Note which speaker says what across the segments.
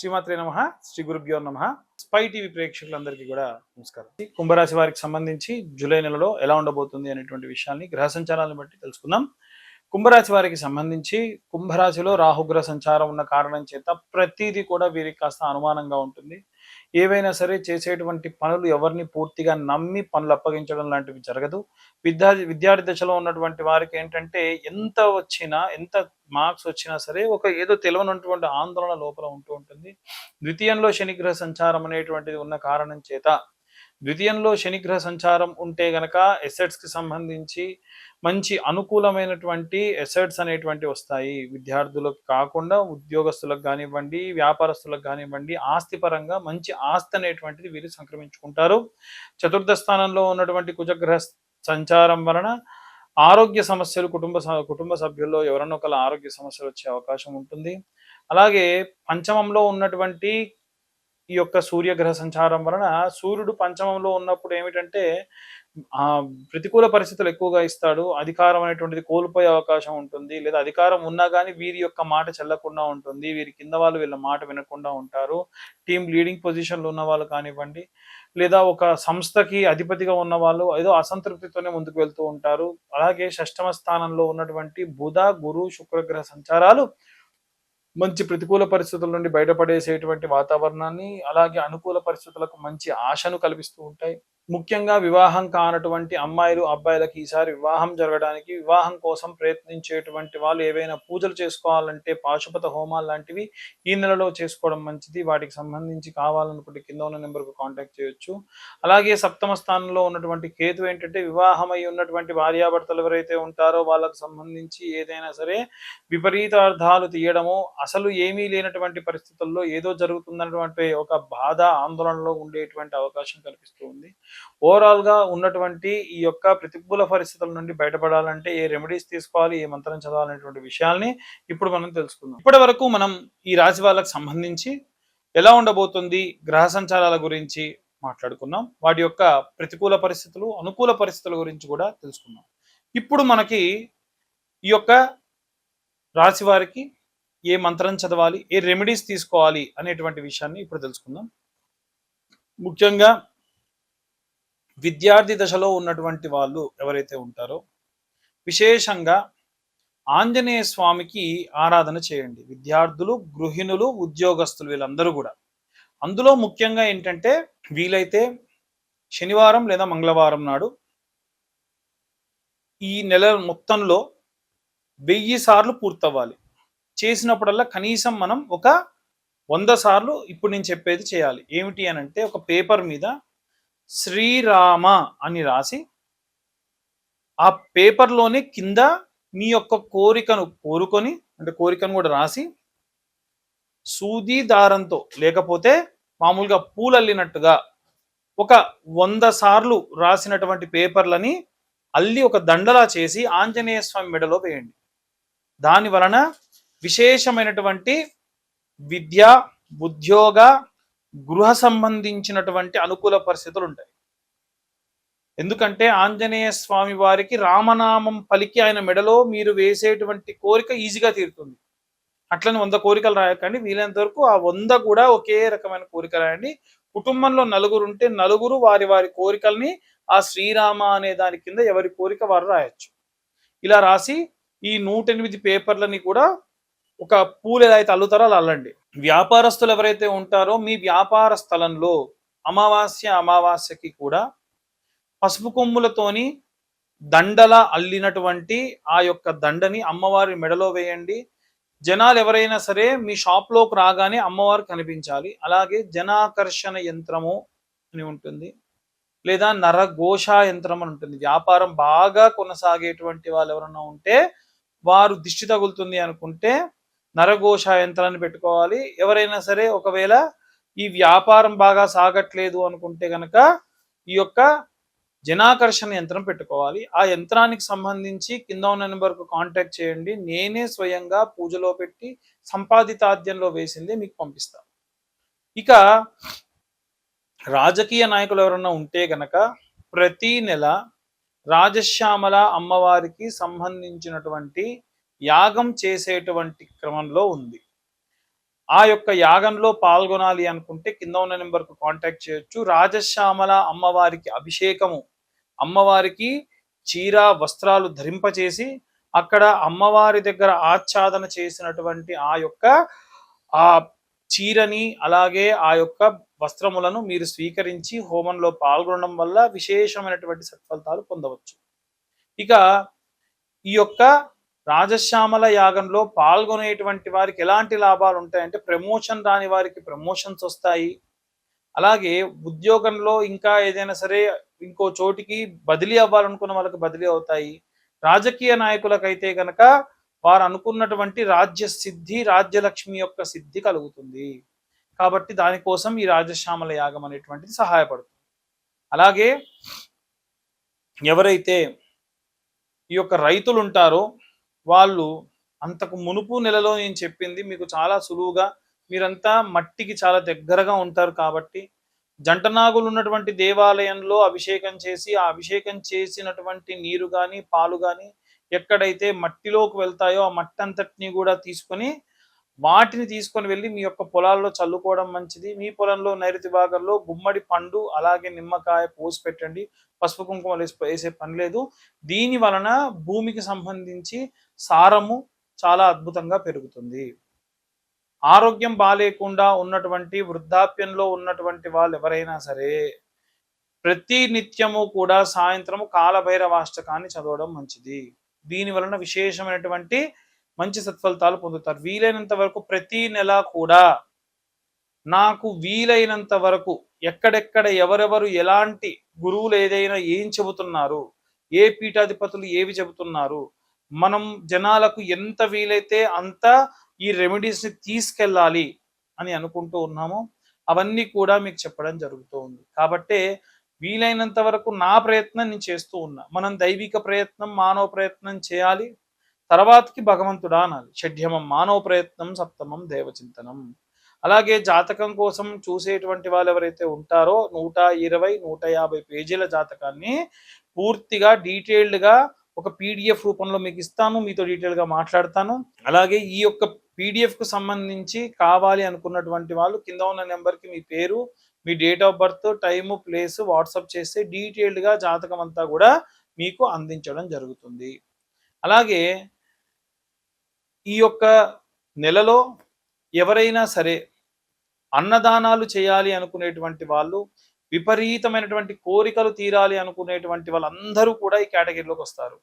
Speaker 1: శ్రీమాత్రే నమః. శ్రీ గురుభ్యో నమః. స్పై టీవీ ప్రేక్షకులందరికీ కూడా నమస్కారం. కుంభరాశి వారికి సంబంధించి జూలై నెలలో ఎలా ఉండబోతుంది అనేటువంటి విషయాన్ని గ్రహ సంచారాలను బట్టి తెలుసుకుందాం. కుంభరాశి వారికి సంబంధించి కుంభరాశిలో రాహుగ్రహ సంచారం ఉన్న కారణం చేత ప్రతిదీ కూడా వీరికి కాస్త అనుమానంగా ఉంటుంది. ఏవైనా సరే చేసేటువంటి పనులు ఎవరిని పూర్తిగా నమ్మి పనులు అప్పగించడం లాంటివి జరగదు. విద్యార్థి దశలో ఉన్నటువంటి వారికి ఏంటంటే ఎంత మార్క్స్ వచ్చినా సరే ఒక ఏదో తెలియనటువంటి ఆందోళన లోపల ఉంటూ ఉంటుంది. ద్వితీయంలో శనిగ్రహ సంచారం అనేటువంటిది ఉన్న కారణం చేత ద్వితీయంలో శనిగ్రహ సంచారం ఉంటే గనక ఎసెట్స్కి సంబంధించి మంచి అనుకూలమైనటువంటి ఎసెట్స్ అనేటువంటివి వస్తాయి. విద్యార్థులకు కాకుండా ఉద్యోగస్తులకు కానివ్వండి, వ్యాపారస్తులకు కానివ్వండి, ఆస్తిపరంగా మంచి ఆస్తి అనేటువంటిది వీరు సంక్రమించుకుంటారు. చతుర్థ స్థానంలో ఉన్నటువంటి కుజగ్రహ సంచారం వలన ఆరోగ్య సమస్యలు కుటుంబ సభ్యుల్లో ఎవరన్నా ఒకళ్ళ ఆరోగ్య సమస్యలు వచ్చే అవకాశం ఉంటుంది. అలాగే పంచమంలో ఉన్నటువంటి ఈ యొక్క సూర్యగ్రహ సంచారం వలన సూర్యుడు పంచమంలో ఉన్నప్పుడు ఏమిటంటే ప్రతికూల పరిస్థితులు ఎక్కువగా ఇస్తాడు. అధికారం అనేటువంటిది కోల్పోయే అవకాశం ఉంటుంది. లేదా అధికారం ఉన్నా కానీ వీరి యొక్క మాట చెల్లకుండా ఉంటుంది. వీరి కింద వాళ్ళు వీళ్ళ మాట వినకుండా ఉంటారు. టీం లీడింగ్ పొజిషన్లో ఉన్న వాళ్ళు కానివ్వండి, లేదా ఒక సంస్థకి అధిపతిగా ఉన్న వాళ్ళు ఏదో అసంతృప్తితోనే ముందుకు వెళ్తూ ఉంటారు. అలాగే షష్టమ స్థానంలో ఉన్నటువంటి బుధ, గురు, శుక్రగ్రహ సంచారాలు మంచి ప్రతికూల పరిస్థితుల నుండి బయటపడేసేటువంటి వాతావరణాన్ని, అలాగే అనుకూల పరిస్థితులకు మంచి ఆశను కల్పిస్తూ ఉంటాయి. ముఖ్యంగా వివాహం కానటువంటి అమ్మాయిలు అబ్బాయిలకి ఈసారి వివాహం జరగడానికి, వివాహం కోసం ప్రయత్నించేటువంటి వాళ్ళు ఏవైనా పూజలు చేసుకోవాలంటే పాశుపత హోమాలు లాంటివి ఈ నెలలో చేసుకోవడం మంచిది. వాటికి సంబంధించి కావాలనుకుంటే కింద ఉన్న నెంబర్కు కాంటాక్ట్ చేయొచ్చు. అలాగే సప్తమ స్థానంలో ఉన్నటువంటి కేతు ఏంటంటే వివాహమై ఉన్నటువంటి భార్యాభర్తలు ఎవరైతే ఉంటారో వాళ్ళకు సంబంధించి ఏదైనా సరే విపరీతార్థాలు తీయడము, అసలు ఏమీ లేనటువంటి పరిస్థితుల్లో ఏదో జరుగుతుందన్నటువంటి ఒక బాధ, ఆందోళనలో ఉండేటువంటి అవకాశం కల్పిస్తూ ఉంది. ఓవరాల్ గా ఉన్నటువంటి ఈ యొక్క ప్రతికూల పరిస్థితుల నుండి బయటపడాలంటే ఏ రెమెడీస్ తీసుకోవాలి, ఏ మంత్రం చదవాలనేటువంటి విషయాల్ని ఇప్పుడు మనం తెలుసుకుందాం. ఇప్పటి వరకు మనం ఈ రాశి వాళ్ళకి సంబంధించి ఎలా ఉండబోతుంది గ్రహ సంచారాల గురించి మాట్లాడుకున్నాం. వాటి యొక్క ప్రతికూల పరిస్థితులు, అనుకూల పరిస్థితుల గురించి కూడా తెలుసుకున్నాం. ఇప్పుడు మనకి ఈ యొక్క రాశి వారికి ఏ మంత్రం చదవాలి, ఏ రెమెడీస్ తీసుకోవాలి అనేటువంటి విషయాన్ని ఇప్పుడు తెలుసుకుందాం. ముఖ్యంగా విద్యార్థి దశలో ఉన్నటువంటి వాళ్ళు ఎవరైతే ఉంటారో విశేషంగా ఆంజనేయ స్వామికి ఆరాధన చేయండి. విద్యార్థులు, గృహిణులు, ఉద్యోగస్తులు వీళ్ళందరూ కూడా. అందులో ముఖ్యంగా ఏంటంటే వీలైతే శనివారం లేదా మంగళవారం నాడు ఈ నెల మొత్తంలో 1000 సార్లు పూర్తవ్వాలి. చేసినప్పుడల్లా కనీసం మనం ఒక 100 సార్లు ఇప్పుడు నేను చెప్పేది చేయాలి. ఏమిటి అని అంటే ఒక పేపర్ మీద శ్రీరామ అని రాసి ఆ పేపర్లోనే కింద మీ యొక్క కోరికను కోరుకొని, అంటే కోరికను కూడా రాసి సూది దారంతో లేకపోతే మామూలుగా పూలల్లినట్టుగా ఒక 100 సార్లు రాసినటువంటి పేపర్లని అల్లి ఒక దండలా చేసి ఆంజనేయ స్వామి మెడలో వేయండి. దాని వలన విశేషమైనటువంటి విద్య, ఉద్యోగ, గృహ సంబంధించినటువంటి అనుకూల పరిస్థితులు ఉంటాయి. ఎందుకంటే ఆంజనేయ స్వామి వారికి రామనామం పలికి ఆయన మెడలో మీరు వేసేటువంటి కోరిక ఈజీగా తీరుతుంది. అట్లని 100 కోరికలు రాయకండి. వీలైనంత వరకు ఆ 100 కూడా ఒకే రకమైన కోరిక రాయండి. కుటుంబంలో నలుగురు ఉంటే నలుగురు వారి వారి కోరికల్ని ఆ శ్రీరామ అనే దాని కింద ఎవరి కోరిక వారు రాయొచ్చు. ఇలా రాసి ఈ 108 పేపర్లని కూడా ఒక పూలు ఎలా అయితే అల్లుతారో అలా అల్లండి. వ్యాపారస్తులు ఎవరైతే ఉంటారో మీ వ్యాపార స్థలంలో అమావాస్యకి కూడా పసుపు కొమ్ములతోని దండలా అల్లినటువంటి ఆ యొక్క దండని అమ్మవారి మెడలో వేయండి. జనాలు ఎవరైనా సరే మీ షాప్లోకి రాగానే అమ్మవారు కనిపించాలి. అలాగే జనాకర్షణ యంత్రము అని ఉంటుంది, లేదా నరఘోష యంత్రం అని ఉంటుంది. వ్యాపారం బాగా కొనసాగేటువంటి వాళ్ళు ఎవరన్నా ఉంటే వారు దిష్టి తగులుతుంది అనుకుంటే నరఘోష యంత్రాన్ని పెట్టుకోవాలి. ఎవరైనా సరే ఒకవేళ ఈ వ్యాపారం బాగా సాగట్లేదు అనుకుంటే కనుక ఈ యొక్క జనాకర్షణ యంత్రం పెట్టుకోవాలి. ఆ యంత్రానికి సంబంధించి కింద ఉన్న నెంబర్కు కాంటాక్ట్ చేయండి. నేనే స్వయంగా పూజలో పెట్టి సంపాదితాద్యంలో వేసిందే మీకు పంపిస్తాను. ఇక రాజకీయ నాయకులు ఎవరన్నా ఉంటే గనక ప్రతి నెల రాజశ్యామల అమ్మవారికి సంబంధించినటువంటి యాగం చేసేటువంటి క్రమంలో ఉంది. ఆ యొక్క యాగంలో పాల్గొనాలి అనుకుంటే కింద ఉన్న నెంబర్కు కాంటాక్ట్ చేయొచ్చు. రాజశ్యామల అమ్మవారికి అభిషేకము, అమ్మవారికి చీర వస్త్రాలు ధరింపచేసి అక్కడ అమ్మవారి దగ్గర ఆచ్ఛాదన చేసినటువంటి ఆ యొక్క ఆ చీరని అలాగే ఆ యొక్క వస్త్రములను మీరు స్వీకరించి హోమంలో పాల్గొనడం వల్ల విశేషమైనటువంటి సత్ఫలితాలు పొందవచ్చు. ఇక ఈ యొక్క రాజశ్యామల యాగంలో పాల్గొనేటువంటి వారికి ఎలాంటి లాభాలు ఉంటాయంటే, ప్రమోషన్ రాని వారికి ప్రమోషన్స్ వస్తాయి. అలాగే ఉద్యోగంలో ఇంకా ఏదైనా సరే ఇంకో చోటికి బదిలీ అవ్వాలనుకున్న వాళ్ళకి బదిలీ అవుతాయి. రాజకీయ నాయకులకైతే గనక వారు అనుకున్నటువంటి రాజ్య సిద్ధి, రాజ్యలక్ష్మి యొక్క సిద్ధి కలుగుతుంది. కాబట్టి దానికోసం ఈ రాజశ్యామల యాగం అనేటువంటిది సహాయపడుతుంది. అలాగే ఎవరైతే ఈ యొక్క రైతులు ఉంటారో వాళ్ళు అంతకు మునుపు నెలలో నేను చెప్పింది మీకు చాలా సులువుగా, మీరంతా మట్టికి చాలా దగ్గరగా ఉంటారు కాబట్టి జంటనాగులు ఉన్నటువంటి దేవాలయంలో అభిషేకం చేసి ఆ అభిషేకం చేసినటువంటి నీరు కానీ పాలు కానీ ఎక్కడైతే మట్టిలోకి వెళ్తాయో ఆ మట్టి అంతటిని కూడా వాటిని తీసుకొని వెళ్ళి మీ యొక్క పొలాల్లో చల్లుకోవడం మంచిది. మీ పొలంలో నైరుతి భాగంలో గుమ్మడి పండు అలాగే నిమ్మకాయ పోసి పెట్టండి. పసుపు కుంకుమలు వేసే పని లేదు. దీని వలన భూమికి సంబంధించి సారము చాలా అద్భుతంగా పెరుగుతుంది. ఆరోగ్యం బాలేకుండా ఉన్నటువంటి వృద్ధాప్యంలో ఉన్నటువంటి వాళ్ళు ఎవరైనా సరే ప్రతి నిత్యము కూడా సాయంత్రము కాలభైరవాష్టకాన్ని చదవడం మంచిది. దీని వలన విశేషమైనటువంటి మంచి సత్ఫలితాలు పొందుతారు. వీలైనంత వరకు ప్రతి నెల కూడా నాకు వీలైనంత వరకు ఎక్కడెక్కడ ఎవరెవరు ఎలాంటి గురువులు ఏదైనా ఏం చెబుతున్నారు, ఏ పీఠాధిపతులు ఏవి చెబుతున్నారు, మనం జనాలకు ఎంత వీలైతే అంత ఈ రెమెడీస్ని తీసుకెళ్ళాలి అని అనుకుంటూ ఉన్నామో అవన్నీ కూడా మీకు చెప్పడం జరుగుతూ ఉంది. కాబట్టే వీలైనంత వరకు నా ప్రయత్నం నేను చేస్తూ ఉన్నా. మనం దైవిక ప్రయత్నం మానవ ప్రయత్నం చేయాలి, తర్వాతకి భగవంతుడా అనాలి. షడ్యమం మానవ ప్రయత్నం, సప్తమం దేవచింతనం. అలాగే జాతకం కోసం చూసేటువంటి వాళ్ళు ఎవరైతే ఉంటారో 120, 150 పేజీల జాతకాన్ని పూర్తిగా డీటెయిల్డ్గా ఒక పీడిఎఫ్ రూపంలో మీకు ఇస్తాను, మీతో డీటెయిల్గా మాట్లాడతాను. అలాగే ఈ యొక్క పీడిఎఫ్కు సంబంధించి కావాలి అనుకున్నటువంటి వాళ్ళు కింద ఉన్న నెంబర్కి మీ పేరు, మీ date of birth, time, place WhatsApp చేస్తే డీటెయిల్డ్గా జాతకం అంతా కూడా మీకు అందించడం జరుగుతుంది. అలాగే ఈ యొక్క నెలలో ఎవరైనా సరే అన్నదానాలు చేయాలి అనుకునేటువంటి వాళ్ళు, విపరీతమైనటువంటి కోరికలు తీరాలి అనుకునేటువంటి వాళ్ళందరూ కూడా ఈ కేటగిరీలోకి వస్తారు.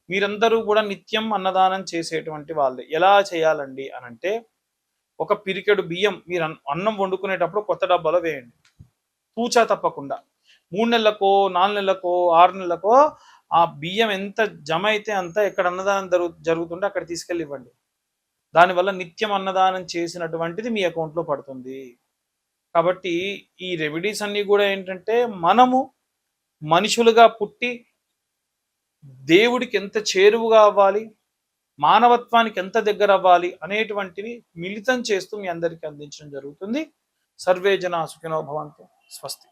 Speaker 1: మీరందరూ కూడా నిత్యం అన్నదానం చేసేటువంటి వాళ్ళే. ఎలా చేయాలండి అనంటే, ఒక పిరికెడు బియ్యం మీరు అన్నం వండుకునేటప్పుడు కొత్త డబ్బాలో వేయండి, తూచా తప్పకుండా. 3 నెలలకో 4 నెలలకో 6 నెలలకో ఆ బియ్యం ఎంత జమ అయితే అంత ఎక్కడ అన్నదానం జరుగుతుంటే అక్కడ తీసుకెళ్ళి ఇవ్వండి. దానివల్ల నిత్యం అన్నదానం చేసినటువంటిది మీ అకౌంట్లో పడుతుంది. కాబట్టి ఈ రెమెడీస్ అన్నీ కూడా ఏంటంటే, మనము మనుషులుగా పుట్టి దేవుడికి ఎంత చేరువుగా అవ్వాలి, మానవత్వానికి ఎంత దగ్గర అవ్వాలి అనేటువంటివి మిళితం చేస్తూ మీ అందరికీ అందించడం జరుగుతుంది. సర్వే జనా సుఖినో భవంతు. స్వస్తి.